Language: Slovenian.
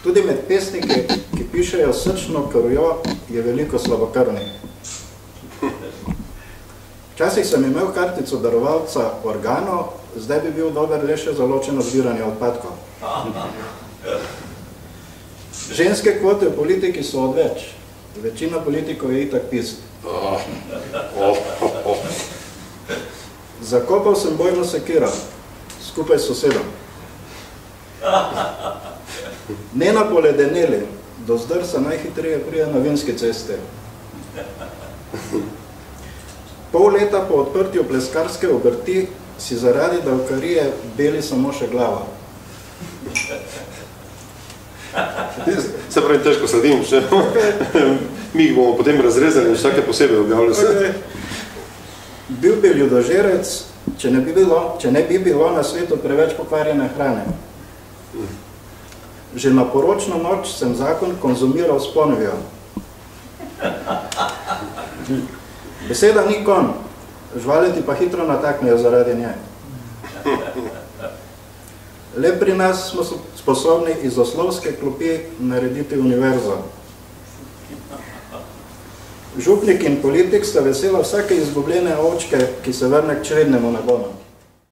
Tudi med pesniki, ki pišejo srčno krvjo, je veliko slabokrvnih. Včasih sem imel kartico darovalca organov, zdaj bi bil dober le še za ločeno zbiranje odpadkov. Ženske kvote v politiki so odveč. Večina politikov je itak pist. Zakopal sem bojno sekiro, skupaj s sosedom. Ne na poledeneli, do zdrsa najhitreje pride na Vinski cesti. Pol leta po odprtju pleskarske obrti si zaradi davkarije beli samo še glava. Se pravi, težko sledim, še. Mi jih bomo potem razrezali in vsake posebej objavljali. Bil bi ljudožerec, če ne bi bilo na svetu preveč pokvarjene hrane. Že na poročno noč sem zakon konzumiral s ponovjo. Beseda ni konj, žvali ti pa hitro nataknejo zaradi nje. Le pri nas smo sposobni iz oslovske klopi narediti univerzo. Župnik in politik sta vesela vsake izgubljene ovčke, ki se vrne k črednemu nagonu.